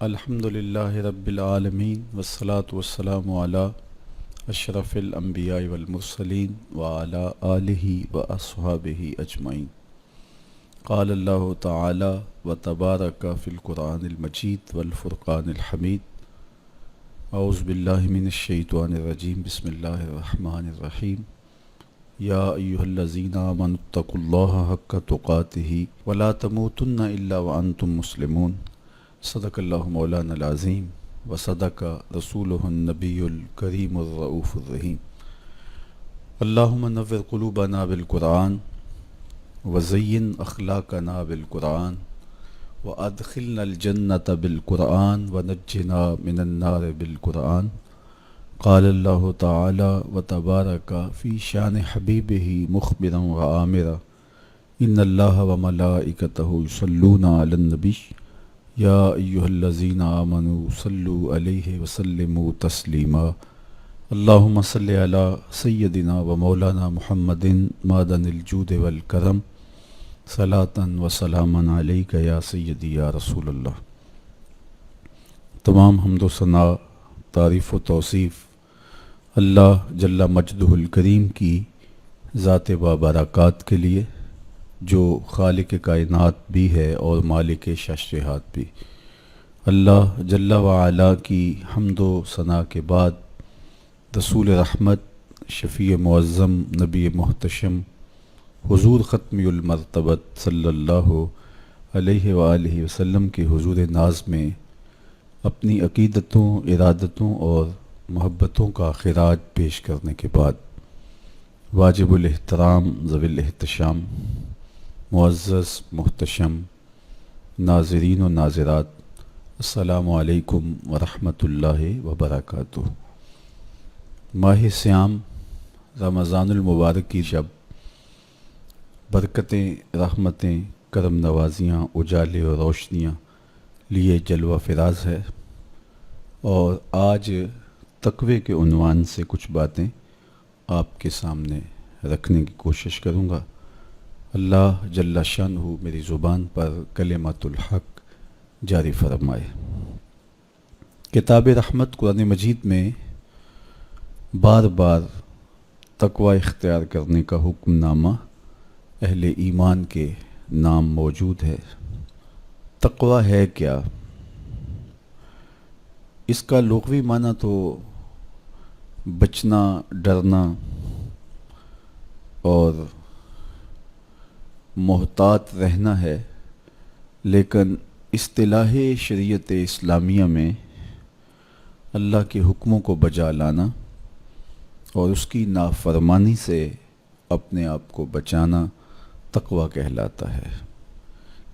الحمد للہ رب العالمین والصلاة والسلام علی اشرف الانبیاء والمرسلین وعلی آلہ واصحابہ اجمعین۔ قال اللہ تعالی وتبارک فی القرآن المجید والفرقان الحمید۔ اعوذ باللہ من الشیطان الرجیم، بسم اللہ الرحمن الرحیم۔ یا ایہا الذین آمنوا اتقوا اللہ حق تقاتہ ولا تموتن الا وانتم مسلمون۔ صدق اللہ مولانا العظیم وصدق رسولہ النبی الکریم الرؤوف الرحیم۔ اللہم نور قلوبنا بالقرآن وزین اخلاقنا بالقرآن وادخلنا الجنة بالقرآن ونجنا من النار بالقرآن۔ قال اللہ تعالی وتبارک فی شان حبیبہ مخبرا وآمرا ان اللہ وملائکتہ یصلون علی النبی یا ایہا الذین آمنوا صلوا علیہ وسلموا تسلیما۔ اللہم صلی علی سیدنا و مولانا محمد معدن الجود والکرم صلاۃ و سلاما علیک یا سیدی یا رسول اللہ۔ تمام حمد و ثناء، تعریف و توصیف اللہ جل مجدہ الکریم کی ذات بابرکات کے لیے، جو خالق کائنات بھی ہے اور مالک ششرہات بھی۔ اللہ جل وعلا کی حمد و ثناء کے بعد رسول رحمت، شفیع معظم، نبی محتشم، حضور ختم المرتبت صلی اللہ علیہ وآلہ وسلم کے حضور ناز میں اپنی عقیدتوں، ارادتوں اور محبتوں کا خراج پیش کرنے کے بعد واجب الاحترام، ذوی الاحتشام، معزز محتشم ناظرین و ناظرات، السلام علیکم ورحمۃ اللہ وبرکاتہ۔ ماہ سیام رمضان المبارک کی شب برکتیں، رحمتیں، کرم نوازیاں، اجالے اور روشنیاں لیے جلوہ فراز ہے، اور آج تقوی کے عنوان سے کچھ باتیں آپ کے سامنے رکھنے کی کوشش کروں گا۔ اللہ جل شانہ میری زبان پر کلمۃ الحق جاری فرمائے۔ کتاب رحمت قرآن مجید میں بار بار تقوی اختیار کرنے کا حکم نامہ اہل ایمان کے نام موجود ہے۔ تقوی ہے کیا؟ اس کا لغوی معنی تو بچنا، ڈرنا اور محتاط رہنا ہے، لیکن اصطلاح شریعت اسلامیہ میں اللہ کے حکموں کو بجا لانا اور اس کی نافرمانی سے اپنے آپ کو بچانا تقوی کہلاتا ہے۔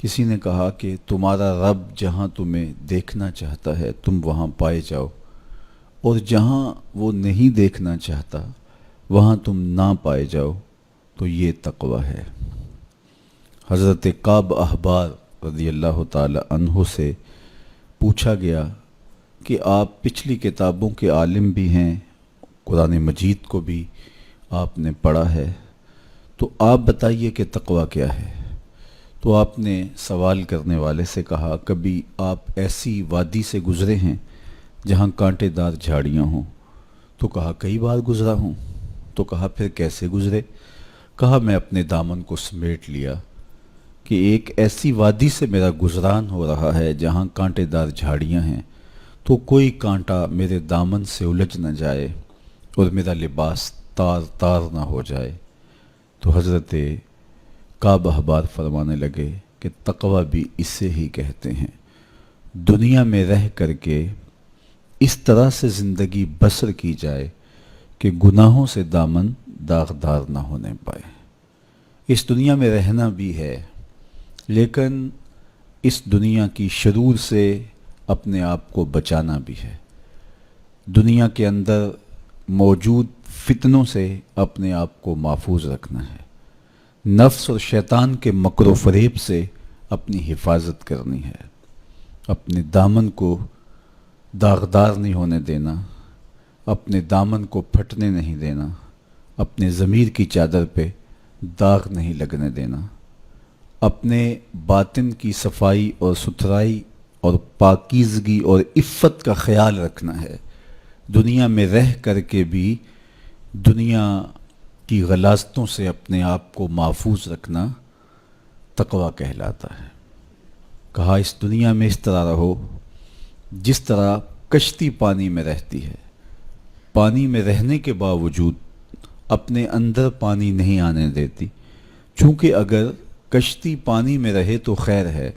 کسی نے کہا کہ تمہارا رب جہاں تمہیں دیکھنا چاہتا ہے تم وہاں پائے جاؤ، اور جہاں وہ نہیں دیکھنا چاہتا وہاں تم نہ پائے جاؤ، تو یہ تقوی ہے۔ حضرت کعب احبار رضی اللہ تعالی عنہ سے پوچھا گیا کہ آپ پچھلی کتابوں کے عالم بھی ہیں، قرآن مجید کو بھی آپ نے پڑھا ہے، تو آپ بتائیے کہ تقوی کیا ہے؟ تو آپ نے سوال کرنے والے سے کہا، کبھی آپ ایسی وادی سے گزرے ہیں جہاں کانٹے دار جھاڑیاں ہوں؟ تو کہا کئی بار گزرا ہوں۔ تو کہا پھر کیسے گزرے؟ کہا میں اپنے دامن کو سمیٹ لیا کہ ایک ایسی وادی سے میرا گزران ہو رہا ہے جہاں کانٹے دار جھاڑیاں ہیں، تو کوئی کانٹا میرے دامن سے الجھ نہ جائے اور میرا لباس تار تار نہ ہو جائے۔ تو حضرت کعب احبار فرمانے لگے کہ تقوی بھی اسے ہی کہتے ہیں، دنیا میں رہ کر کے اس طرح سے زندگی بسر کی جائے کہ گناہوں سے دامن داغدار نہ ہونے پائے۔ اس دنیا میں رہنا بھی ہے، لیکن اس دنیا کی شرور سے اپنے آپ کو بچانا بھی ہے، دنیا کے اندر موجود فتنوں سے اپنے آپ کو محفوظ رکھنا ہے، نفس اور شیطان کے مکر و فریب سے اپنی حفاظت کرنی ہے، اپنے دامن کو داغدار نہیں ہونے دینا، اپنے دامن کو پھٹنے نہیں دینا، اپنے ضمیر کی چادر پہ داغ نہیں لگنے دینا، اپنے باطن کی صفائی اور ستھرائی اور پاکیزگی اور عفت کا خیال رکھنا ہے، دنیا میں رہ کر کے بھی دنیا کی غلاظتوں سے اپنے آپ کو محفوظ رکھنا تقویٰ کہلاتا ہے۔ کہا اس دنیا میں اس طرح رہو جس طرح کشتی پانی میں رہتی ہے، پانی میں رہنے کے باوجود اپنے اندر پانی نہیں آنے دیتی، چونکہ اگر کشتی پانی میں رہے تو خیر ہے،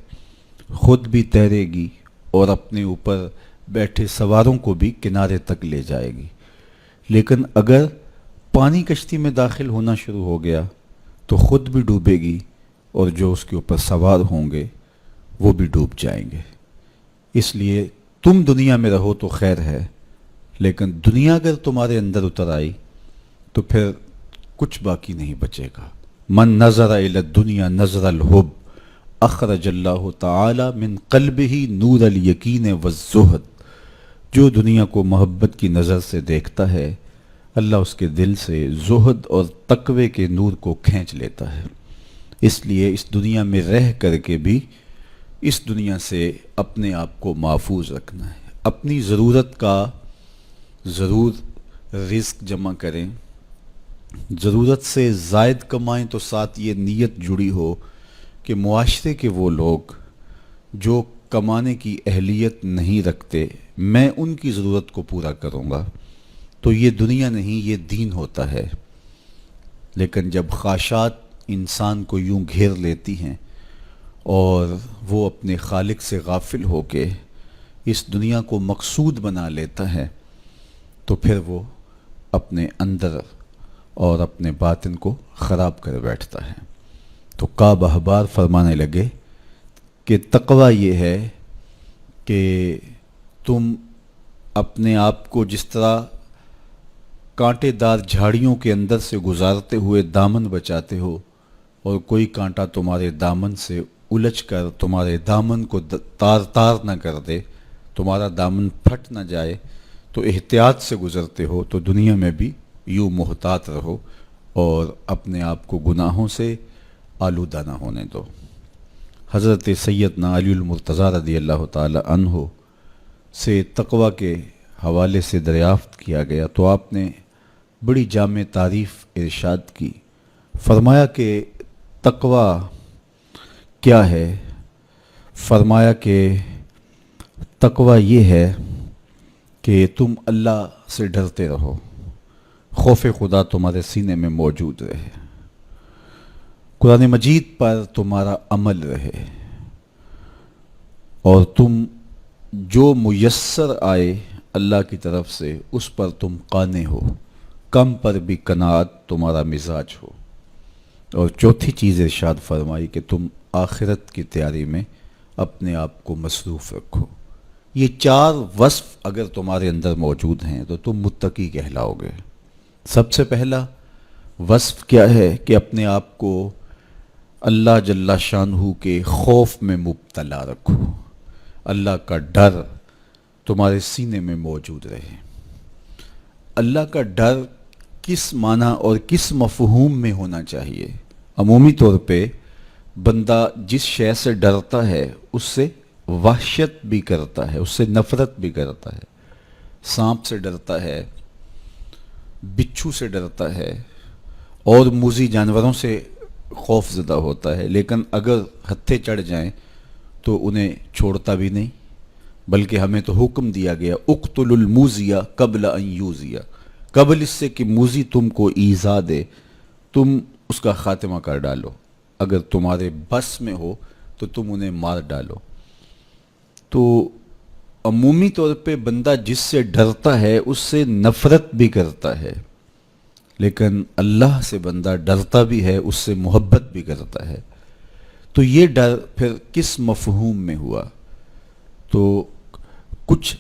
خود بھی تیرے گی اور اپنے اوپر بیٹھے سواروں کو بھی کنارے تک لے جائے گی، لیکن اگر پانی کشتی میں داخل ہونا شروع ہو گیا تو خود بھی ڈوبے گی اور جو اس کے اوپر سوار ہوں گے وہ بھی ڈوب جائیں گے۔ اس لیے تم دنیا میں رہو تو خیر ہے، لیکن دنیا اگر تمہارے اندر اتر آئی تو پھر کچھ باقی نہیں بچے گا۔ من نظر الی الدنیا نظر الحب اخرج اللہ تعالی من قلبہ نور الیقین والزہد، جو دنیا کو محبت کی نظر سے دیکھتا ہے اللہ اس کے دل سے زہد اور تقوی کے نور کو کھینچ لیتا ہے۔ اس لیے اس دنیا میں رہ کر کے بھی اس دنیا سے اپنے آپ کو محفوظ رکھنا ہے، اپنی ضرورت کا ضرور رزق جمع کریں، ضرورت سے زائد کمائیں تو ساتھ یہ نیت جڑی ہو کہ معاشرے کے وہ لوگ جو کمانے کی اہلیت نہیں رکھتے میں ان کی ضرورت کو پورا کروں گا، تو یہ دنیا نہیں یہ دین ہوتا ہے۔ لیکن جب خواہشات انسان کو یوں گھیر لیتی ہیں اور وہ اپنے خالق سے غافل ہو کے اس دنیا کو مقصود بنا لیتا ہے تو پھر وہ اپنے اندر اور اپنے باطن کو خراب کر بیٹھتا ہے۔ تو کعب احبار فرمانے لگے کہ تقویٰ یہ ہے کہ تم اپنے آپ کو جس طرح کانٹے دار جھاڑیوں کے اندر سے گزارتے ہوئے دامن بچاتے ہو اور کوئی کانٹا تمہارے دامن سے الجھ کر تمہارے دامن کو تار تار نہ کر دے، تمہارا دامن پھٹ نہ جائے، تو احتیاط سے گزرتے ہو، تو دنیا میں بھی یوں محتاط رہو اور اپنے آپ کو گناہوں سے آلودہ نہ ہونے دو۔ حضرت سیدنا علی المرتضیٰ رضی اللہ تعالی عنہ سے تقویٰ کے حوالے سے دریافت کیا گیا تو آپ نے بڑی جامع تعریف ارشاد کی، فرمایا کہ تقویٰ کیا ہے؟ فرمایا کہ تقویٰ یہ ہے کہ تم اللہ سے ڈرتے رہو، خوف خدا تمہارے سینے میں موجود رہے، قرآن مجید پر تمہارا عمل رہے، اور تم جو میسر آئے اللہ کی طرف سے اس پر تم قانع ہو، کم پر بھی قناعت تمہارا مزاج ہو، اور چوتھی چیز ارشاد فرمائی کہ تم آخرت کی تیاری میں اپنے آپ کو مصروف رکھو۔ یہ چار وصف اگر تمہارے اندر موجود ہیں تو تم متقی کہلاؤ گے۔ سب سے پہلا وصف کیا ہے کہ اپنے آپ کو اللہ جل شانہ کے خوف میں مبتلا رکھو، اللہ کا ڈر تمہارے سینے میں موجود رہے۔ اللہ کا ڈر کس معنی اور کس مفہوم میں ہونا چاہیے؟ عمومی طور پہ بندہ جس شے سے ڈرتا ہے اس سے وحشت بھی کرتا ہے، اس سے نفرت بھی کرتا ہے، سانپ سے ڈرتا ہے، بچھو سے ڈرتا ہے اور موذی جانوروں سے خوف زدہ ہوتا ہے، لیکن اگر ہتھے چڑھ جائیں تو انہیں چھوڑتا بھی نہیں، بلکہ ہمیں تو حکم دیا گیا اقتل الموذی قبل ان یوذی، قبل اس سے کہ موذی تم کو ایذا دے تم اس کا خاتمہ کر ڈالو، اگر تمہارے بس میں ہو تو تم انہیں مار ڈالو۔ تو عمومی طور پہ بندہ جس سے ڈرتا ہے اس سے نفرت بھی کرتا ہے، لیکن اللہ سے بندہ ڈرتا بھی ہے، اس سے محبت بھی کرتا ہے۔ تو یہ ڈر پھر کس مفہوم میں ہوا؟ تو کچھ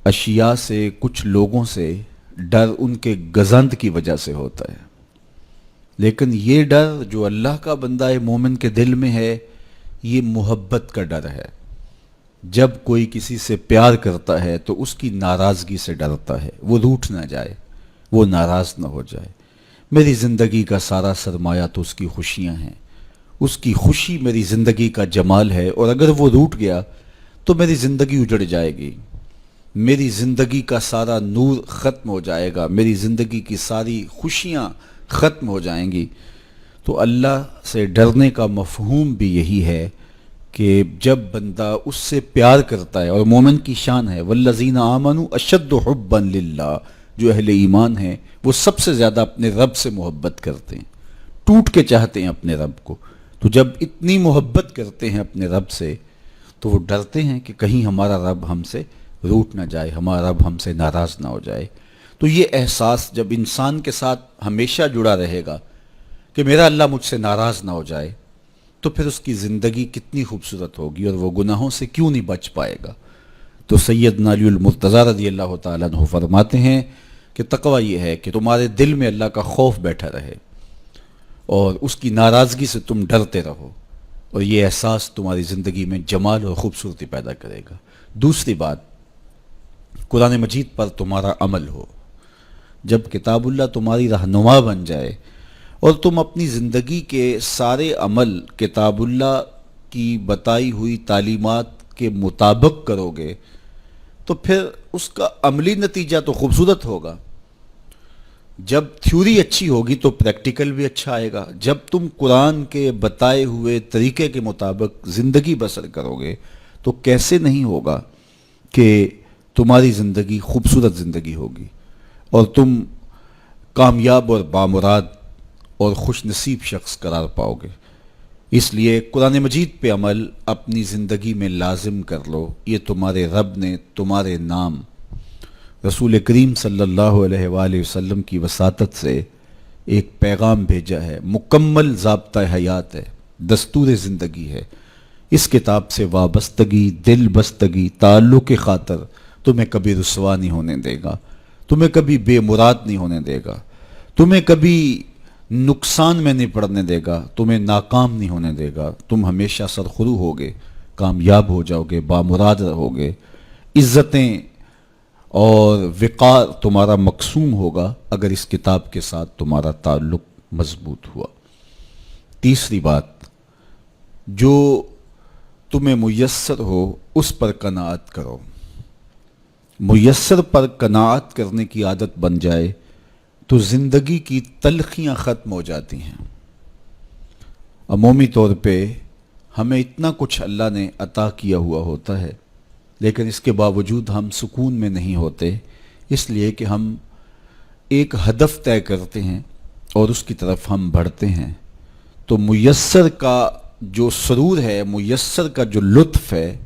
اشیاء سے، کچھ لوگوں سے ڈر ان کے گزند کی وجہ سے ہوتا ہے، لیکن یہ ڈر جو اللہ کا بندہ مومن کے دل میں ہے یہ محبت کا ڈر ہے۔ جب کوئی کسی سے پیار کرتا ہے تو اس کی ناراضگی سے ڈرتا ہے، وہ روٹھ نہ جائے، وہ ناراض نہ ہو جائے۔ میری زندگی کا سارا سرمایہ تو اس کی خوشیاں ہیں، اس کی خوشی میری زندگی کا جمال ہے، اور اگر وہ روٹھ گیا تو میری زندگی اجڑ جائے گی، میری زندگی کا سارا نور ختم ہو جائے گا، میری زندگی کی ساری خوشیاں ختم ہو جائیں گی۔ تو اللہ سے ڈرنے کا مفہوم بھی یہی ہے کہ جب بندہ اس سے پیار کرتا ہے، اور مومن کی شان ہے والذین آمنوا اشد حبا للہ، جو اہل ایمان ہیں وہ سب سے زیادہ اپنے رب سے محبت کرتے ہیں، ٹوٹ کے چاہتے ہیں اپنے رب کو۔ تو جب اتنی محبت کرتے ہیں اپنے رب سے تو وہ ڈرتے ہیں کہ کہیں ہمارا رب ہم سے روٹ نہ جائے، ہمارا رب ہم سے ناراض نہ ہو جائے۔ تو یہ احساس جب انسان کے ساتھ ہمیشہ جڑا رہے گا کہ میرا اللہ مجھ سے ناراض نہ ہو جائے، تو پھر اس کی زندگی کتنی خوبصورت ہوگی اور وہ گناہوں سے کیوں نہیں بچ پائے گا۔ تو سیدنا علی المرتضیٰ رضی اللہ تعالیٰ عنہ فرماتے ہیں کہ تقوی یہ ہے کہ تمہارے دل میں اللہ کا خوف بیٹھا رہے اور اس کی ناراضگی سے تم ڈرتے رہو، اور یہ احساس تمہاری زندگی میں جمال اور خوبصورتی پیدا کرے گا۔ دوسری بات، قرآن مجید پر تمہارا عمل ہو۔ جب کتاب اللہ تمہاری رہنما بن جائے اور تم اپنی زندگی کے سارے عمل کتاب اللہ کی بتائی ہوئی تعلیمات کے مطابق کرو گے تو پھر اس کا عملی نتیجہ تو خوبصورت ہوگا۔ جب تھیوری اچھی ہوگی تو پریکٹیکل بھی اچھا آئے گا۔ جب تم قرآن کے بتائے ہوئے طریقے کے مطابق زندگی بسر کرو گے تو کیسے نہیں ہوگا کہ تمہاری زندگی خوبصورت زندگی ہوگی اور تم کامیاب اور بامراد اور خوش نصیب شخص قرار پاؤ گے۔ اس لیے قرآن مجید پہ عمل اپنی زندگی میں لازم کر لو۔ یہ تمہارے رب نے تمہارے نام رسول کریم صلی اللہ علیہ وآلہ وسلم کی وساطت سے ایک پیغام بھیجا ہے، مکمل ضابطہ حیات ہے، دستور زندگی ہے۔ اس کتاب سے وابستگی، دل بستگی، تعلق کی خاطر تمہیں کبھی رسوا نہیں ہونے دے گا، تمہیں کبھی بے مراد نہیں ہونے دے گا، تمہیں کبھی نقصان میں نہیں پڑنے دے گا، تمہیں ناکام نہیں ہونے دے گا۔ تم ہمیشہ سرخرو ہوگے، کامیاب ہو جاؤ گے، بامراد رہو گے، عزتیں اور وقار تمہارا مقسوم ہوگا اگر اس کتاب کے ساتھ تمہارا تعلق مضبوط ہوا۔ تیسری بات، جو تمہیں میسر ہو اس پر قناعت کرو۔ میسر پر قناعت کرنے کی عادت بن جائے تو زندگی کی تلخیاں ختم ہو جاتی ہیں۔ عمومی طور پہ ہمیں اتنا کچھ اللہ نے عطا کیا ہوا ہوتا ہے، لیکن اس کے باوجود ہم سکون میں نہیں ہوتے، اس لیے کہ ہم ایک ہدف طے کرتے ہیں اور اس کی طرف ہم بڑھتے ہیں۔ تو میسر کا جو سرور ہے، میسر کا جو لطف ہے،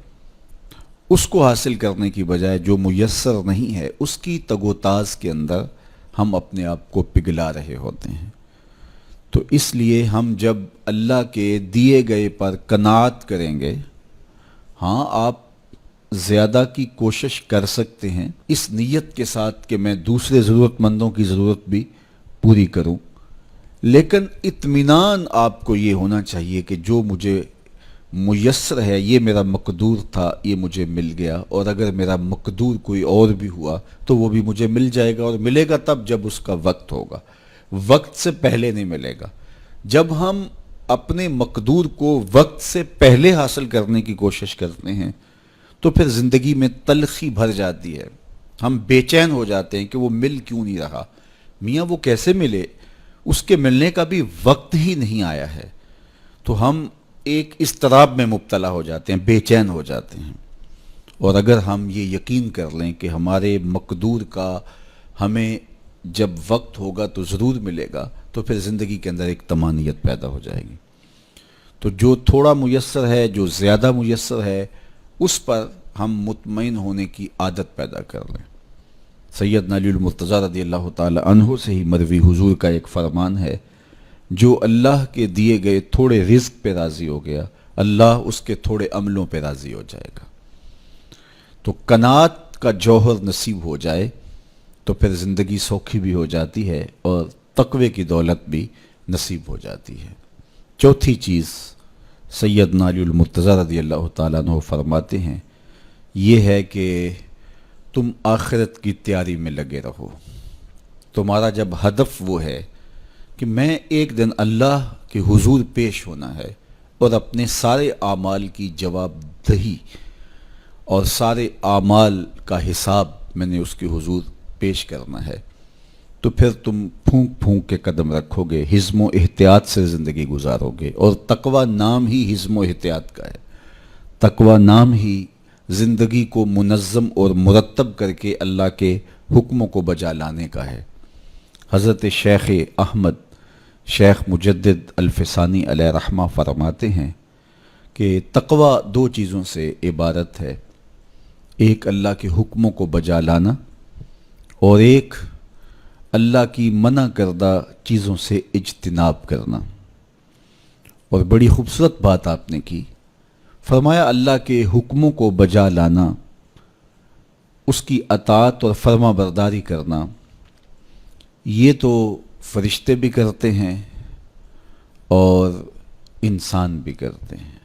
اس کو حاصل کرنے کی بجائے جو میسر نہیں ہے اس کی تگ و تاز کے اندر ہم اپنے آپ کو پگھلا رہے ہوتے ہیں۔ تو اس لیے ہم جب اللہ کے دیے گئے پر قناعت کریں گے، ہاں آپ زیادہ کی کوشش کر سکتے ہیں اس نیت کے ساتھ کہ میں دوسرے ضرورت مندوں کی ضرورت بھی پوری کروں، لیکن اطمینان آپ کو یہ ہونا چاہیے کہ جو مجھے میسر ہے، یہ میرا مقدور تھا، یہ مجھے مل گیا، اور اگر میرا مقدور کوئی اور بھی ہوا تو وہ بھی مجھے مل جائے گا، اور ملے گا تب جب اس کا وقت ہوگا، وقت سے پہلے نہیں ملے گا۔ جب ہم اپنے مقدور کو وقت سے پہلے حاصل کرنے کی کوشش کرتے ہیں تو پھر زندگی میں تلخی بھر جاتی ہے، ہم بے چین ہو جاتے ہیں کہ وہ مل کیوں نہیں رہا، میاں وہ کیسے ملے، اس کے ملنے کا بھی وقت ہی نہیں آیا ہے۔ تو ہم ایک اضطراب میں مبتلا ہو جاتے ہیں، بے چین ہو جاتے ہیں۔ اور اگر ہم یہ یقین کر لیں کہ ہمارے مقدور کا ہمیں جب وقت ہوگا تو ضرور ملے گا، تو پھر زندگی کے اندر ایک طمانینت پیدا ہو جائے گی۔ تو جو تھوڑا میسر ہے، جو زیادہ میسر ہے، اس پر ہم مطمئن ہونے کی عادت پیدا کر لیں۔ سیدنا علی المرتضیٰ رضی اللہ تعالی عنہ سے ہی مروی حضور کا ایک فرمان ہے، جو اللہ کے دیے گئے تھوڑے رزق پہ راضی ہو گیا، اللہ اس کے تھوڑے عملوں پہ راضی ہو جائے گا۔ تو قناعت کا جوہر نصیب ہو جائے تو پھر زندگی سوکھی بھی ہو جاتی ہے اور تقوی کی دولت بھی نصیب ہو جاتی ہے۔ چوتھی چیز سیدنا علی المرتضیٰ رضی اللہ تعالیٰ عنہ فرماتے ہیں، یہ ہے کہ تم آخرت کی تیاری میں لگے رہو۔ تمہارا جب ہدف وہ ہے کہ میں ایک دن اللہ کے حضور پیش ہونا ہے اور اپنے سارے اعمال کی جواب دہی اور سارے اعمال کا حساب میں نے اس کی حضور پیش کرنا ہے، تو پھر تم پھونک پھونک کے قدم رکھو گے، حزم و احتیاط سے زندگی گزارو گے۔ اور تقوی نام ہی حزم و احتیاط کا ہے، تقوی نام ہی زندگی کو منظم اور مرتب کر کے اللہ کے حکموں کو بجا لانے کا ہے۔ حضرت شیخ احمد شیخ مجدد الفسانی علیہ رحمہ فرماتے ہیں کہ تقوی دو چیزوں سے عبارت ہے، ایک اللہ کے حکموں کو بجا لانا اور ایک اللہ کی منع کردہ چیزوں سے اجتناب کرنا۔ اور بڑی خوبصورت بات آپ نے کی، فرمایا اللہ کے حکموں کو بجا لانا، اس کی اطاعت اور فرما برداری کرنا، یہ تو فرشتے بھی کرتے ہیں اور انسان بھی کرتے ہیں،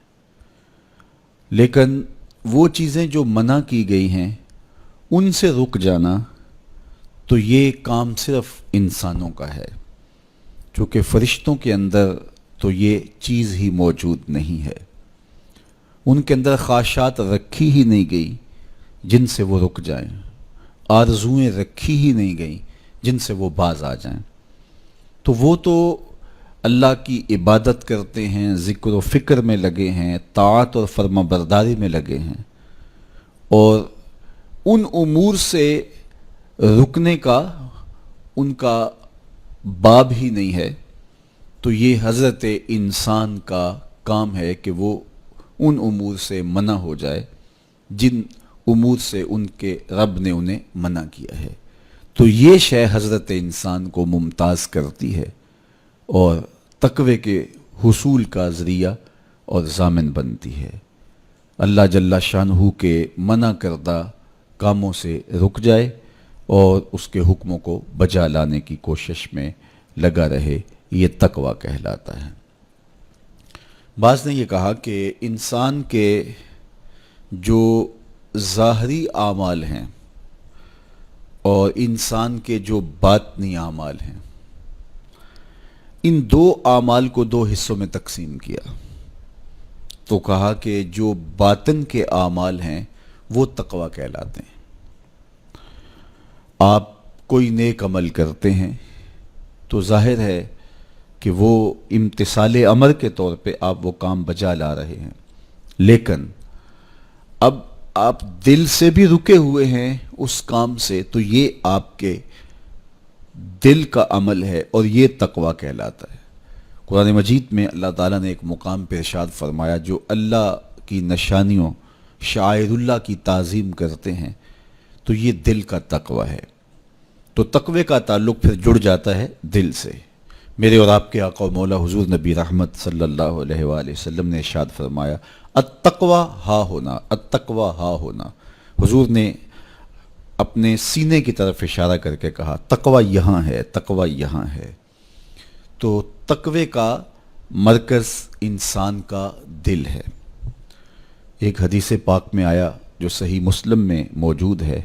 لیکن وہ چیزیں جو منع کی گئی ہیں ان سے رک جانا تو یہ کام صرف انسانوں کا ہے، چونکہ فرشتوں کے اندر تو یہ چیز ہی موجود نہیں ہے، ان کے اندر خواہشات رکھی ہی نہیں گئی جن سے وہ رک جائیں، آرزوئیں رکھی ہی نہیں گئیں جن سے وہ باز آ جائیں۔ تو وہ تو اللہ کی عبادت کرتے ہیں، ذکر و فکر میں لگے ہیں، طاعت اور فرما برداری میں لگے ہیں، اور ان امور سے رکنے کا ان کا باب ہی نہیں ہے، تو یہ حضرت انسان کا کام ہے کہ وہ ان امور سے منع ہو جائے جن امور سے ان کے رب نے انہیں منع کیا ہے۔ تو یہ شے حضرت انسان کو ممتاز کرتی ہے اور تقوی کے حصول کا ذریعہ اور ضامن بنتی ہے۔ اللہ جل شانہ کے منع کردہ کاموں سے رک جائے اور اس کے حکموں کو بجا لانے کی کوشش میں لگا رہے، یہ تقوی کہلاتا ہے۔ بعض نے یہ کہا کہ انسان کے جو ظاہری اعمال ہیں اور انسان کے جو باطنی اعمال ہیں، ان دو اعمال کو دو حصوں میں تقسیم کیا، تو کہا کہ جو باطن کے اعمال ہیں وہ تقوی کہلاتے ہیں۔ آپ کوئی نیک عمل کرتے ہیں تو ظاہر ہے کہ وہ امتثال امر کے طور پہ آپ وہ کام بجا لا رہے ہیں، لیکن اب آپ دل سے بھی رکے ہوئے ہیں اس کام سے، تو یہ آپ کے دل کا عمل ہے اور یہ تقوی کہلاتا ہے۔ قرآن مجید میں اللہ تعالیٰ نے ایک مقام پہ ارشاد فرمایا، جو اللہ کی نشانیوں شعائر اللہ کی تعظیم کرتے ہیں تو یہ دل کا تقوی ہے۔ تو تقوی کا تعلق پھر جڑ جاتا ہے دل سے۔ میرے اور آپ کے آقا و مولا حضور نبی رحمت صلی اللہ علیہ وآلہ وسلم نے ارشاد فرمایا، التقوی ہا ہونا، التقوی ہا ہونا۔ حضور نے اپنے سینے کی طرف اشارہ کر کے کہا تقوی یہاں ہے، تقوی یہاں ہے۔ تو تقوی کا مرکز انسان کا دل ہے۔ ایک حدیث پاک میں آیا جو صحیح مسلم میں موجود ہے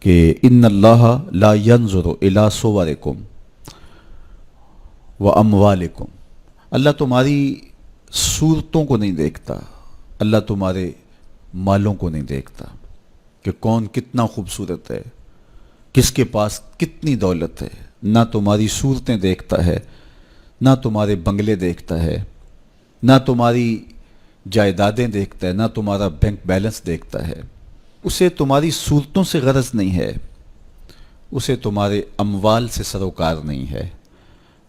کہ ان اللہ لا ينظر الى صورکم واموالکم، اللہ تمہاری صورتوں کو نہیں دیکھتا، اللہ تمہارے مالوں کو نہیں دیکھتا کہ کون کتنا خوبصورت ہے، کس کے پاس کتنی دولت ہے، نہ تمہاری صورتیں دیکھتا ہے، نہ تمہارے بنگلے دیکھتا ہے، نہ تمہاری جائیدادیں دیکھتا ہے، نہ تمہارا بینک بیلنس دیکھتا ہے۔ اسے تمہاری صورتوں سے غرض نہیں ہے، اسے تمہارے اموال سے سروکار نہیں ہے۔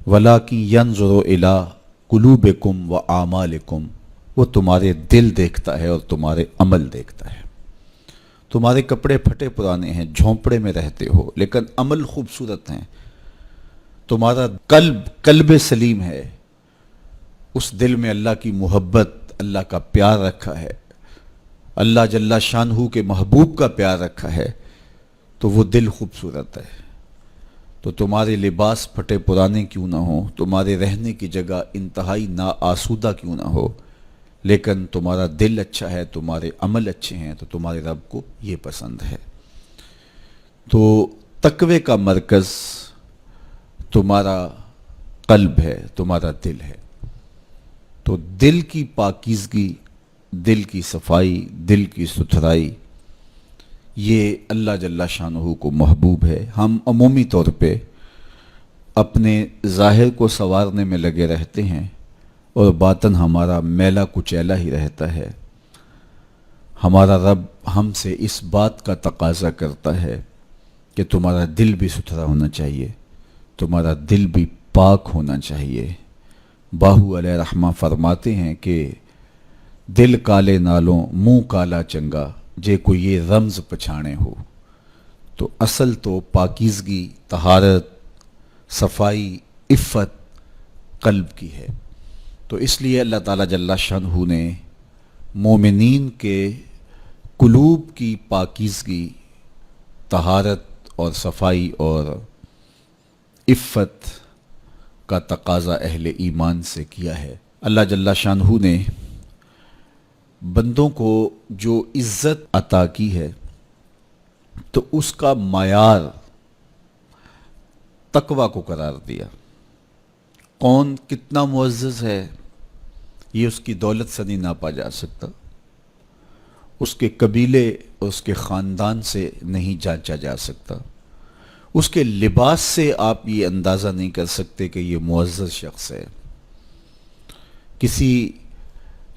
وَلَٰكِن يَنظُرُ إِلَىٰ قُلُوبِكُمْ وَأَعْمَالِكُمْ، وہ تمہارے دل دیکھتا ہے اور تمہارے عمل دیکھتا ہے۔ تمہارے کپڑے پھٹے پرانے ہیں، جھونپڑے میں رہتے ہو، لیکن عمل خوبصورت ہیں۔ تمہارا قلب سلیم ہے، اس دل میں اللہ کی محبت، اللہ کا پیار رکھا ہے، اللہ جل شانہ کے محبوب کا پیار رکھا ہے، تو وہ دل خوبصورت ہے۔ تو تمہارے لباس پھٹے پرانے کیوں نہ ہوں، تمہارے رہنے کی جگہ انتہائی ناآسودہ کیوں نہ ہو، لیکن تمہارا دل اچھا ہے، تمہارے عمل اچھے ہیں، تو تمہارے رب کو یہ پسند ہے۔ تو تقوی کا مرکز تمہارا قلب ہے، تمہارا دل ہے۔ تو دل کی پاکیزگی، دل کی صفائی، دل کی ستھرائی یہ اللہ جل شانہ کو محبوب ہے۔ ہم عمومی طور پہ اپنے ظاہر کو سنوارنے میں لگے رہتے ہیں اور باطن ہمارا میلا کچیلا ہی رہتا ہے۔ ہمارا رب ہم سے اس بات کا تقاضا کرتا ہے کہ تمہارا دل بھی ستھرا ہونا چاہیے، تمہارا دل بھی پاک ہونا چاہیے۔ باہو علیہ رحمہ فرماتے ہیں کہ دل کالے نالوں منہ کالا چنگا، جے کوئی یہ رمز پچھانے ہو۔ تو اصل تو پاکیزگی، طہارت، صفائی، عفت قلب کی ہے۔ تو اس لیے اللہ تعالیٰ جل شانہ نے مومنین کے قلوب کی پاکیزگی، طہارت اور صفائی اور عفت کا تقاضا اہل ایمان سے کیا ہے۔ اللہ جل شانہ نے بندوں کو جو عزت عطا کی ہے تو اس کا معیار تقوی کو قرار دیا۔ کون کتنا معزز ہے یہ اس کی دولت سے نہیں ناپا جا سکتا، اس کے قبیلے اور اس کے خاندان سے نہیں جانچا جا سکتا، اس کے لباس سے آپ یہ اندازہ نہیں کر سکتے کہ یہ معزز شخص ہے۔ کسی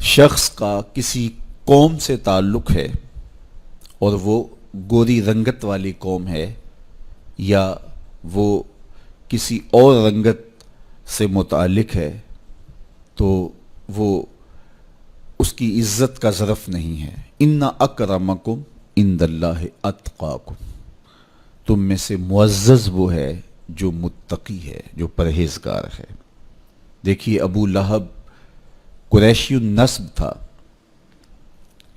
شخص کا کسی قوم سے تعلق ہے اور وہ گوری رنگت والی قوم ہے یا وہ کسی اور رنگت سے متعلق ہے تو وہ اس کی عزت کا ظرف نہیں ہے۔ ان اکرمکم عند اللہ اتقاکم، تم میں سے معزز وہ ہے جو متقی ہے، جو پرہیزگار ہے۔ دیکھیے ابو لہب قریشی النسب تھا،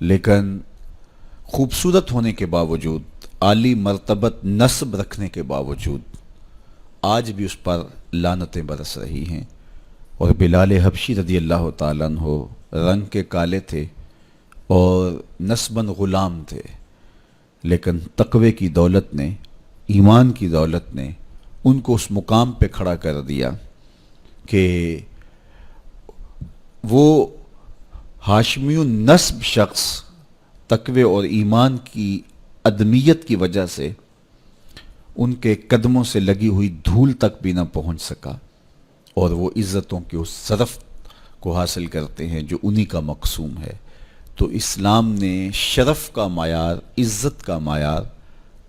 لیکن خوبصورت ہونے کے باوجود، عالی مرتبت نسب رکھنے کے باوجود آج بھی اس پر لعنتیں برس رہی ہیں۔ اور بلال حبشی رضی اللہ تعالیٰ عنہ رنگ کے کالے تھے اور نسباً غلام تھے، لیکن تقوی کی دولت نے، ایمان کی دولت نے ان کو اس مقام پہ کھڑا کر دیا کہ وہ ہاشمی النسب شخص تقوی اور ایمان کی عدمیت کی وجہ سے ان کے قدموں سے لگی ہوئی دھول تک بھی نہ پہنچ سکا، اور وہ عزتوں کے اس شرف کو حاصل کرتے ہیں جو انہی کا مقسوم ہے۔ تو اسلام نے شرف کا معیار، عزت کا معیار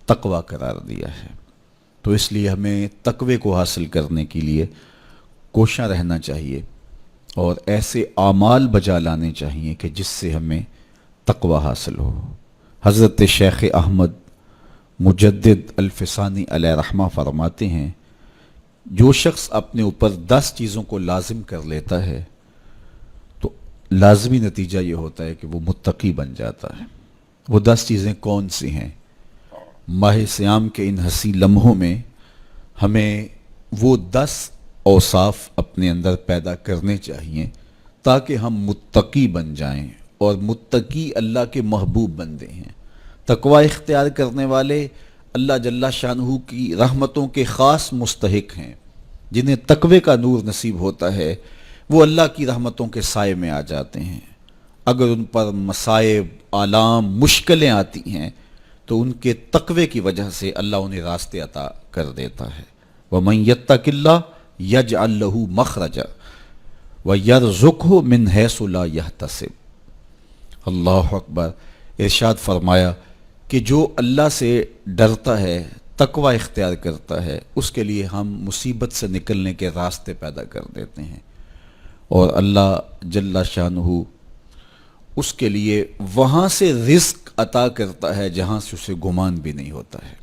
تقوی قرار دیا ہے۔ تو اس لیے ہمیں تقوی کو حاصل کرنے کے لیے کوشاں رہنا چاہیے اور ایسے اعمال بجا لانے چاہیے کہ جس سے ہمیں تقوی حاصل ہو۔ حضرت شیخ احمد مجدد الفسانی علیہ رحمہ فرماتے ہیں، جو شخص اپنے اوپر 10 چیزوں کو لازم کر لیتا ہے تو لازمی نتیجہ یہ ہوتا ہے کہ وہ متقی بن جاتا ہے۔ وہ 10 چیزیں کون سی ہیں؟ ماہ صیام کے ان حسین لمحوں میں ہمیں وہ 10 اوصاف اپنے اندر پیدا کرنے چاہیے تاکہ ہم متقی بن جائیں، اور متقی اللہ کے محبوب بندے ہیں۔ تقوی اختیار کرنے والے اللہ جل شانہ کی رحمتوں کے خاص مستحق ہیں۔ جنہیں تقوی کا نور نصیب ہوتا ہے وہ اللہ کی رحمتوں کے سائے میں آ جاتے ہیں۔ اگر ان پر مصائب، آلام، مشکلیں آتی ہیں تو ان کے تقوی کی وجہ سے اللہ انہیں راستے عطا کر دیتا ہے۔ وَمَن يَتَّقِ اللَّهَ يَجْعَل لَّهُ مَخْرَجًا وَيَرْزُقْهُ مِنْ حَيْثُ لَا يَحْتَسِبُ۔ اللہ اکبر۔ ارشاد فرمایا کہ جو اللہ سے ڈرتا ہے، تقوی اختیار کرتا ہے، اس کے لیے ہم مصیبت سے نکلنے کے راستے پیدا کر دیتے ہیں، اور اللہ جل شانہ اس کے لیے وہاں سے رزق عطا کرتا ہے جہاں سے اسے گمان بھی نہیں ہوتا ہے۔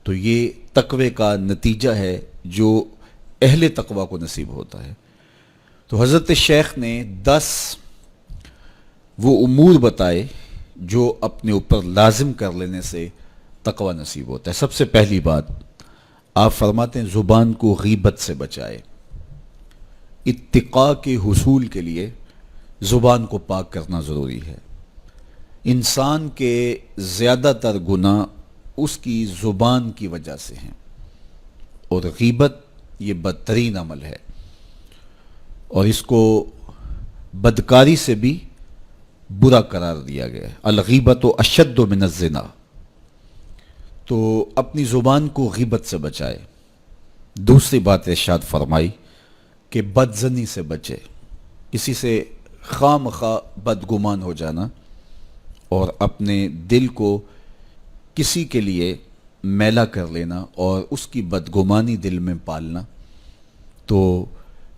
تو یہ تقوی کا نتیجہ ہے جو اہل تقوی کو نصیب ہوتا ہے۔ تو حضرت شیخ نے 10 وہ امور بتائے جو اپنے اوپر لازم کر لینے سے تقوی نصیب ہوتا ہے۔ سب سے پہلی بات آپ فرماتے ہیں زبان کو غیبت سے بچائے۔ اتقاء کے حصول کے لیے زبان کو پاک کرنا ضروری ہے۔ انسان کے زیادہ تر گناہ اس کی زبان کی وجہ سے ہیں، اور غیبت یہ بدترین عمل ہے، اور اس کو بدکاری سے بھی برا قرار دیا گیا ہے۔ الغیبت اشد من الزنا، تو اپنی زبان کو غیبت سے بچائے۔ دوسری بات ارشاد فرمائی کہ بدظنی سے بچے، کسی سے خواہ مخواہ بدگمان ہو جانا اور اپنے دل کو کسی کے لیے میلا کر لینا اور اس کی بدگمانی دل میں پالنا، تو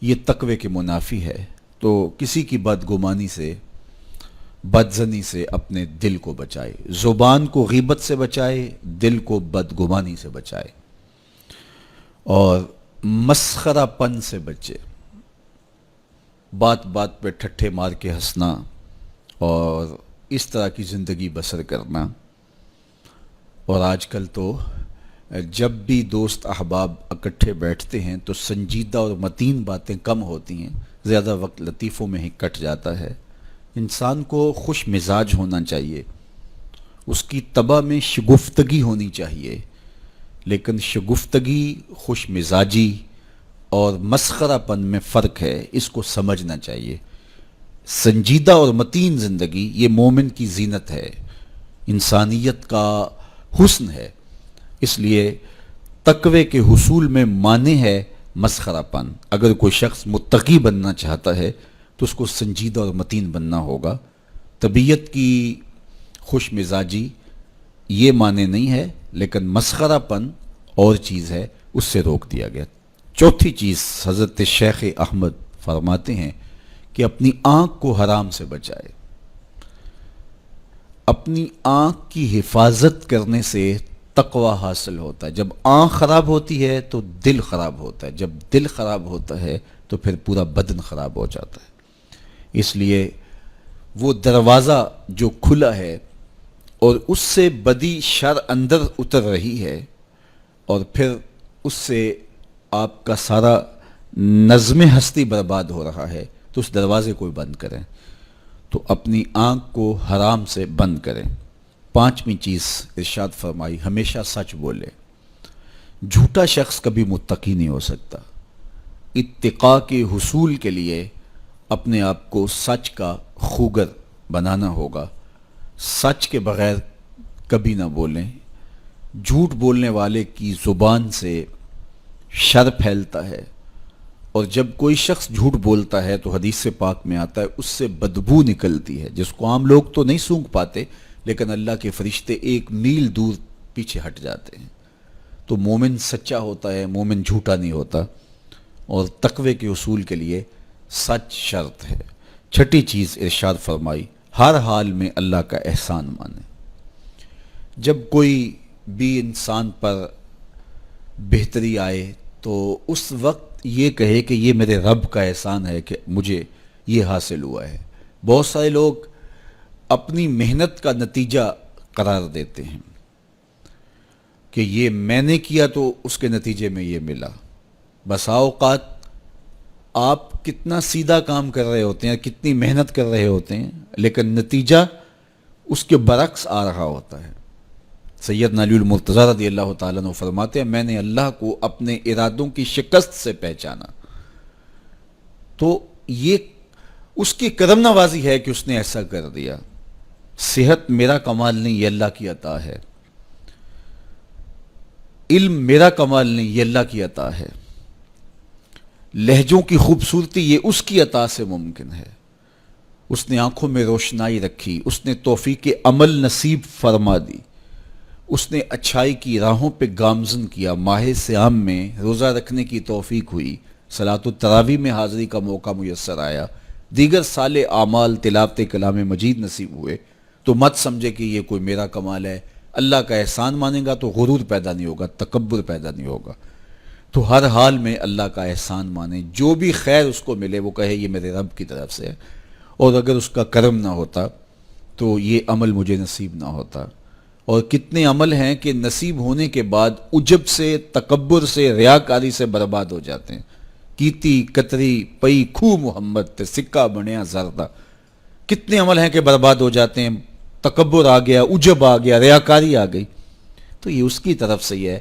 یہ تقوی کے منافی ہے۔ تو کسی کی بدگمانی سے، بدظنی سے اپنے دل کو بچائے، زبان کو غیبت سے بچائے، دل کو بدگمانی سے بچائے، اور مسخرہ پن سے بچے، بات بات پہ ٹھٹھے مار کے ہنسنا اور اس طرح کی زندگی بسر کرنا۔ اور آج کل تو جب بھی دوست احباب اکٹھے بیٹھتے ہیں تو سنجیدہ اور متین باتیں کم ہوتی ہیں، زیادہ وقت لطیفوں میں ہی کٹ جاتا ہے۔ انسان کو خوش مزاج ہونا چاہیے، اس کی طبع میں شگفتگی ہونی چاہیے، لیکن شگفتگی، خوش مزاجی اور مسخرہ پن میں فرق ہے، اس کو سمجھنا چاہیے۔ سنجیدہ اور متین زندگی یہ مومن کی زینت ہے، انسانیت کا حسن ہے۔ اس لیے تقوی کے حصول میں مانع ہے مسخرہ پن۔ اگر کوئی شخص متقی بننا چاہتا ہے تو اس کو سنجیدہ اور متین بننا ہوگا۔ طبیعت کی خوش مزاجی یہ معنی نہیں ہے، لیکن مسخرہ پن اور چیز ہے، اس سے روک دیا گیا۔ چوتھی چیز حضرت شیخ احمد فرماتے ہیں کہ اپنی آنکھ کو حرام سے بچائے۔ اپنی آنکھ کی حفاظت کرنے سے تقوی حاصل ہوتا ہے۔ جب آنکھ خراب ہوتی ہے تو دل خراب ہوتا ہے، جب دل خراب ہوتا ہے تو پھر پورا بدن خراب ہو جاتا ہے۔ اس لیے وہ دروازہ جو کھلا ہے اور اس سے بدی شر اندر اتر رہی ہے اور پھر اس سے آپ کا سارا نظم ہستی برباد ہو رہا ہے، تو اس دروازے کو بند کریں، تو اپنی آنکھ کو حرام سے بند کریں۔ پانچویں چیز ارشاد فرمائی، ہمیشہ سچ بولے۔ جھوٹا شخص کبھی متقی نہیں ہو سکتا۔ اتقاء کے حصول کے لیے اپنے آپ کو سچ کا خوگر بنانا ہوگا۔ سچ کے بغیر کبھی نہ بولیں۔ جھوٹ بولنے والے کی زبان سے شر پھیلتا ہے، اور جب کوئی شخص جھوٹ بولتا ہے تو حدیث پاک میں آتا ہے اس سے بدبو نکلتی ہے، جس کو عام لوگ تو نہیں سونگھ پاتے، لیکن اللہ کے فرشتے 1 میل دور پیچھے ہٹ جاتے ہیں۔ تو مومن سچا ہوتا ہے، مومن جھوٹا نہیں ہوتا، اور تقوی کے اصول کے لیے سچ شرط ہے۔ چھٹی چیز ارشاد فرمائی، ہر حال میں اللہ کا احسان مانے۔ جب کوئی بھی انسان پر بہتری آئے تو اس وقت یہ کہے کہ یہ میرے رب کا احسان ہے کہ مجھے یہ حاصل ہوا ہے۔ بہت سارے لوگ اپنی محنت کا نتیجہ قرار دیتے ہیں کہ یہ میں نے کیا تو اس کے نتیجے میں یہ ملا۔ بسا اوقات آپ کتنا سیدھا کام کر رہے ہوتے ہیں، کتنی محنت کر رہے ہوتے ہیں، لیکن نتیجہ اس کے برعکس آ رہا ہوتا ہے۔ سیدنا علی المرتضیٰ رضی اللہ تعالیٰ عنہ فرماتے ہیں، میں نے اللہ کو اپنے ارادوں کی شکست سے پہچانا، تو یہ اس کی کرم نوازی ہے کہ اس نے ایسا کر دیا۔ صحت میرا کمال نہیں، یہ اللہ کی عطا ہے۔ علم میرا کمال نہیں، یہ اللہ کی عطا ہے۔ لہجوں کی خوبصورتی یہ اس کی عطا سے ممکن ہے۔ اس نے آنکھوں میں روشنائی رکھی، اس نے توفیق عمل نصیب فرما دی، اس نے اچھائی کی راہوں پہ گامزن کیا، ماہ صیام میں روزہ رکھنے کی توفیق ہوئی، صلاۃ التراویح میں حاضری کا موقع میسر آیا، دیگر صالح اعمال تلاوت کلام مجید نصیب ہوئے، تو مت سمجھے کہ یہ کوئی میرا کمال ہے۔ اللہ کا احسان مانے گا تو غرور پیدا نہیں ہوگا، تکبر پیدا نہیں ہوگا۔ تو ہر حال میں اللہ کا احسان مانے، جو بھی خیر اس کو ملے وہ کہے یہ میرے رب کی طرف سے ہے، اور اگر اس کا کرم نہ ہوتا تو یہ عمل مجھے نصیب نہ ہوتا۔ اور کتنے عمل ہیں کہ نصیب ہونے کے بعد عجب سے، تکبر سے، ریاکاری سے برباد ہو جاتے ہیں۔ کیتی کتری پئی کھو محمد تے سکہ بنیا زردہ، کتنے عمل ہیں کہ برباد ہو جاتے ہیں، تکبر آ گیا، عجب آ گیا، ریاکاری آ گئی، تو یہ اس کی طرف سے ہی ہے۔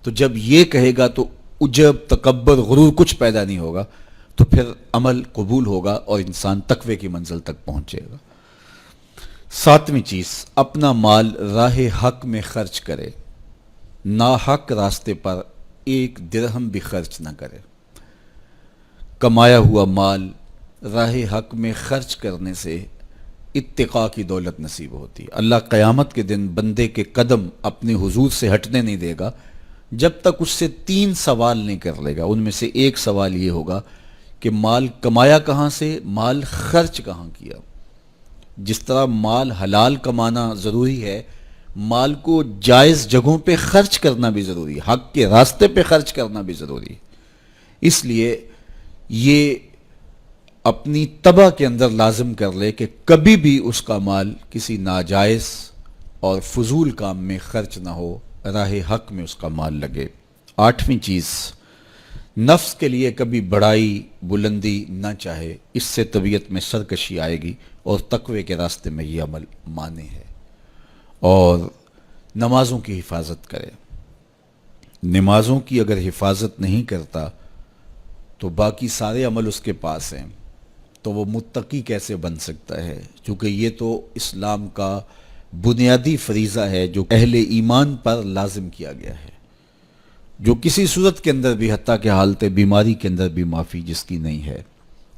تو جب یہ کہے گا تو عجب، تکبر، غرور کچھ پیدا نہیں ہوگا، تو پھر عمل قبول ہوگا اور انسان تقوی کی منزل تک پہنچے گا۔ ساتویں چیز، اپنا مال راہ حق میں خرچ کرے۔ ناحق راستے پر ایک درہم بھی خرچ نہ کرے۔ کمایا ہوا مال راہ حق میں خرچ کرنے سے اتقاء کی دولت نصیب ہوتی ہے۔ اللہ قیامت کے دن بندے کے قدم اپنے حضور سے ہٹنے نہیں دے گا جب تک اس سے 3 سوال نہیں کر لے گا۔ ان میں سے ایک سوال یہ ہوگا کہ مال کمایا کہاں سے، مال خرچ کہاں کیا۔ جس طرح مال حلال کمانا ضروری ہے، مال کو جائز جگہوں پہ خرچ کرنا بھی ضروری ہے، حق کے راستے پہ خرچ کرنا بھی ضروری ہے۔ اس لیے یہ اپنی طبع کے اندر لازم کر لے کہ کبھی بھی اس کا مال کسی ناجائز اور فضول کام میں خرچ نہ ہو، راہ حق میں اس کا مال لگے۔ 8ویں چیز، نفس کے لیے کبھی بڑائی بلندی نہ چاہے، اس سے طبیعت میں سرکشی آئے گی اور تقوی کے راستے میں یہ عمل مانے ہے۔ اور نمازوں کی حفاظت کرے۔ نمازوں کی اگر حفاظت نہیں کرتا تو باقی سارے عمل اس کے پاس ہیں، تو وہ متقی کیسے بن سکتا ہے؟ چونکہ یہ تو اسلام کا بنیادی فریضہ ہے جو اہل ایمان پر لازم کیا گیا ہے، جو کسی صورت کے اندر بھی، حتیٰ کہ حالت بیماری کے اندر بھی معافی جس کی نہیں ہے،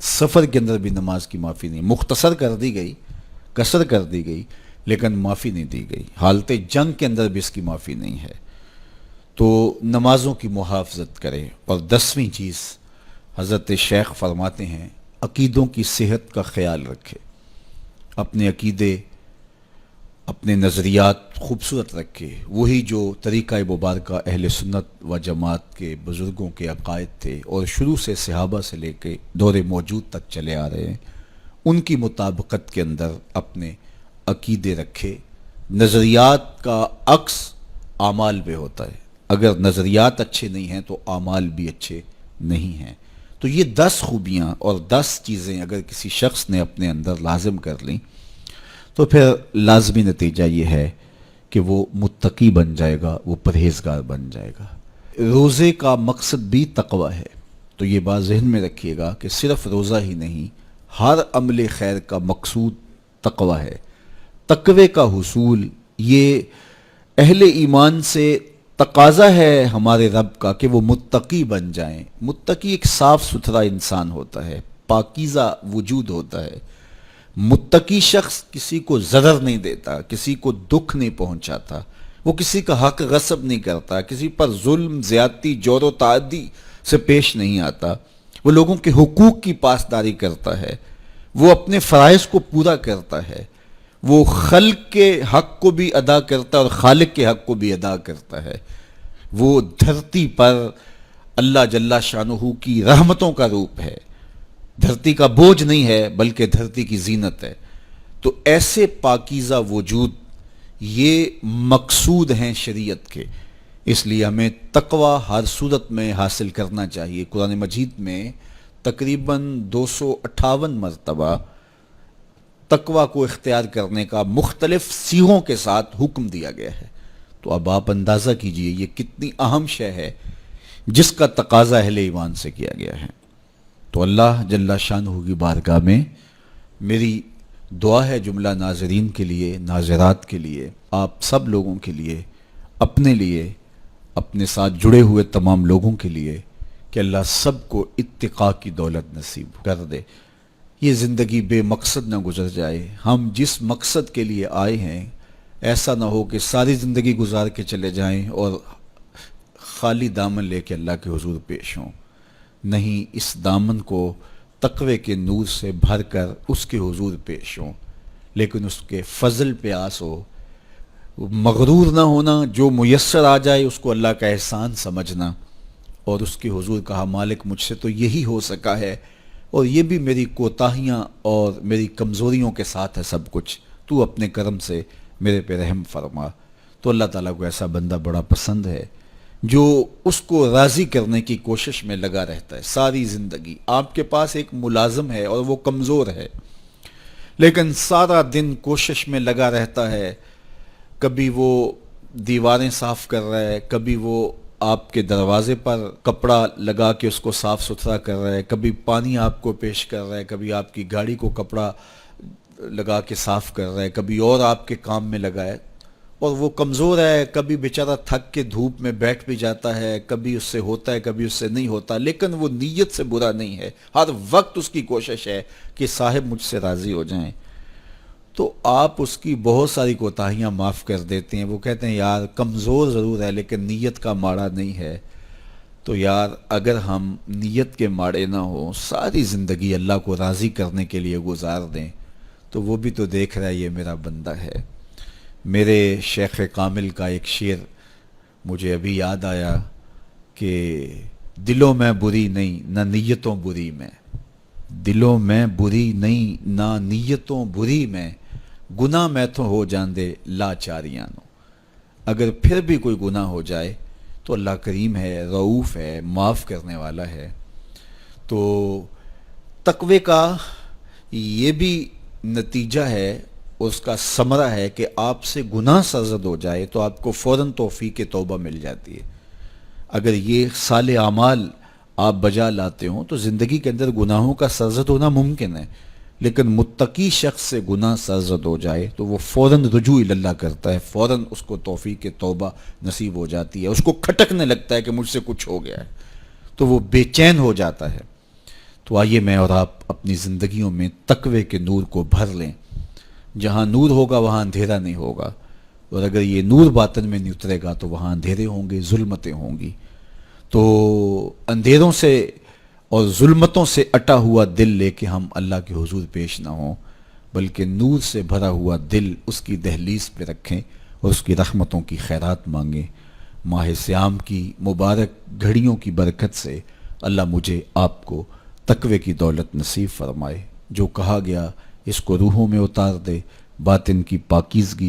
سفر کے اندر بھی نماز کی معافی نہیں، مختصر کر دی گئی، قصر کر دی گئی، لیکن معافی نہیں دی گئی۔ حالت جنگ کے اندر بھی اس کی معافی نہیں ہے۔ تو نمازوں کی محافظت کرے۔ اور 10ویں چیز، حضرت شیخ فرماتے ہیں عقیدوں کی صحت کا خیال رکھے، اپنے عقیدے، اپنے نظریات خوبصورت رکھے، وہی جو طریقہ مبارکہ اہل سنت و جماعت کے بزرگوں کے عقائد تھے اور شروع سے صحابہ سے لے کے دور موجود تک چلے آ رہے ہیں، ان کی مطابقت کے اندر اپنے عقیدے رکھے۔ نظریات کا عکس اعمال پہ ہوتا ہے، اگر نظریات اچھے نہیں ہیں تو اعمال بھی اچھے نہیں ہیں۔ تو یہ 10 خوبیاں اور 10 چیزیں اگر کسی شخص نے اپنے اندر لازم کر لیں تو پھر لازمی نتیجہ یہ ہے کہ وہ متقی بن جائے گا، وہ پرہیزگار بن جائے گا۔ روزے کا مقصد بھی تقوی ہے، تو یہ بات ذہن میں رکھیے گا کہ صرف روزہ ہی نہیں، ہر عمل خیر کا مقصود تقوی ہے۔ تقوی کا حصول یہ اہل ایمان سے تقاضا ہے ہمارے رب کا کہ وہ متقی بن جائیں۔ متقی ایک صاف ستھرا انسان ہوتا ہے، پاکیزہ وجود ہوتا ہے۔ متقی شخص کسی کو ضرر نہیں دیتا، کسی کو دکھ نہیں پہنچاتا، وہ کسی کا حق غصب نہیں کرتا، کسی پر ظلم، زیادتی، جور و تعدی سے پیش نہیں آتا، وہ لوگوں کے حقوق کی پاسداری کرتا ہے، وہ اپنے فرائض کو پورا کرتا ہے، وہ خلق کے حق کو بھی ادا کرتا ہے اور خالق کے حق کو بھی ادا کرتا ہے۔ وہ دھرتی پر اللہ جل شانہ کی رحمتوں کا روپ ہے، دھرتی کا بوجھ نہیں ہے بلکہ دھرتی کی زینت ہے۔ تو ایسے پاکیزہ وجود یہ مقصود ہیں شریعت کے، اس لیے ہمیں تقوی ہر صورت میں حاصل کرنا چاہیے۔ قرآن مجید میں تقریباً 258 مرتبہ تقوی کو اختیار کرنے کا مختلف صیغوں کے ساتھ حکم دیا گیا ہے۔ تو اب آپ اندازہ کیجئے یہ کتنی اہم شے ہے جس کا تقاضا اہل ایمان سے کیا گیا ہے۔ تو اللہ جل شانہ کی بارگاہ میں میری دعا ہے جملہ ناظرین کے لیے، ناظرات کے لیے، آپ سب لوگوں کے لیے، اپنے لیے، اپنے ساتھ جڑے ہوئے تمام لوگوں کے لیے کہ اللہ سب کو اتقاء کی دولت نصیب کر دے۔ یہ زندگی بے مقصد نہ گزر جائے۔ ہم جس مقصد کے لیے آئے ہیں ایسا نہ ہو کہ ساری زندگی گزار کے چلے جائیں اور خالی دامن لے کے اللہ کے حضور پیش ہوں۔ نہیں، اس دامن کو تقوی کے نور سے بھر کر اس کے حضور پیش ہوں، لیکن اس کے فضل پہ آس ہو، مغرور نہ ہونا، جو میسر آ جائے اس کو اللہ کا احسان سمجھنا، اور اس کے حضور کہا مالک مجھ سے تو یہی ہو سکا ہے، اور یہ بھی میری کوتاہیاں اور میری کمزوریوں کے ساتھ ہے سب کچھ، تو اپنے کرم سے میرے پہ رحم فرما۔ تو اللہ تعالیٰ کو ایسا بندہ بڑا پسند ہے جو اس کو راضی کرنے کی کوشش میں لگا رہتا ہے ساری زندگی۔ آپ کے پاس ایک ملازم ہے اور وہ کمزور ہے، لیکن سارا دن کوشش میں لگا رہتا ہے، کبھی وہ دیواریں صاف کر رہا ہے، کبھی وہ آپ کے دروازے پر کپڑا لگا کے اس کو صاف ستھرا کر رہا ہے، کبھی پانی آپ کو پیش کر رہا ہے، کبھی آپ کی گاڑی کو کپڑا لگا کے صاف کر رہا ہے، کبھی اور آپ کے کام میں لگا ہے، اور وہ کمزور ہے، کبھی بیچارہ تھک کے دھوپ میں بیٹھ بھی جاتا ہے، کبھی اس سے ہوتا ہے کبھی اس سے نہیں ہوتا، لیکن وہ نیت سے برا نہیں ہے، ہر وقت اس کی کوشش ہے کہ صاحب مجھ سے راضی ہو جائیں، تو آپ اس کی بہت ساری کوتاہیاں معاف کر دیتے ہیں۔ وہ کہتے ہیں یار کمزور ضرور ہے لیکن نیت کا ماڑا نہیں ہے۔ تو یار اگر ہم نیت کے ماڑے نہ ہوں، ساری زندگی اللہ کو راضی کرنے کے لیے گزار دیں، تو وہ بھی تو دیکھ رہا ہے یہ میرا بندہ ہے۔ میرے شیخ کامل کا ایک شعر مجھے ابھی یاد آیا کہ دلوں میں بری نہیں نہ نیتوں بری میں، دلوں میں بری نہیں نہ نیتوں بری میں، گناہ میں تو ہو جاندے لاچاریاں نو۔ اگر پھر بھی کوئی گناہ ہو جائے تو اللہ کریم ہے، رؤوف ہے، معاف کرنے والا ہے۔ تو تقوی کا یہ بھی نتیجہ ہے، اس کا ثمرہ ہے کہ آپ سے گناہ سرزد ہو جائے تو آپ کو فوراً توفیق توبہ مل جاتی ہے۔ اگر یہ صالح اعمال آپ بجا لاتے ہوں تو زندگی کے اندر گناہوں کا سرزد ہونا ممکن ہے، لیکن متقی شخص سے گناہ سرزد ہو جائے تو وہ فوراً رجوع اللہ کرتا ہے، فوراً اس کو توفیق توبہ نصیب ہو جاتی ہے، اس کو کھٹکنے لگتا ہے کہ مجھ سے کچھ ہو گیا ہے، تو وہ بے چین ہو جاتا ہے۔ تو آئیے میں اور آپ اپنی زندگیوں میں تقوی کے نور کو بھر لیں۔ جہاں نور ہوگا وہاں اندھیرا نہیں ہوگا، اور اگر یہ نور باطن میں نہیں اترے گا تو وہاں اندھیرے ہوں گے، ظلمتیں ہوں گی۔ تو اندھیروں سے اور ظلمتوں سے اٹا ہوا دل لے کے ہم اللہ کے حضور پیش نہ ہوں، بلکہ نور سے بھرا ہوا دل اس کی دہلیز پہ رکھیں اور اس کی رحمتوں کی خیرات مانگیں۔ ماہ سیام کی مبارک گھڑیوں کی برکت سے اللہ مجھے آپ کو تقوی کی دولت نصیب فرمائے۔ جو کہا گیا اس کو روحوں میں اتار دے، باطن کی پاکیزگی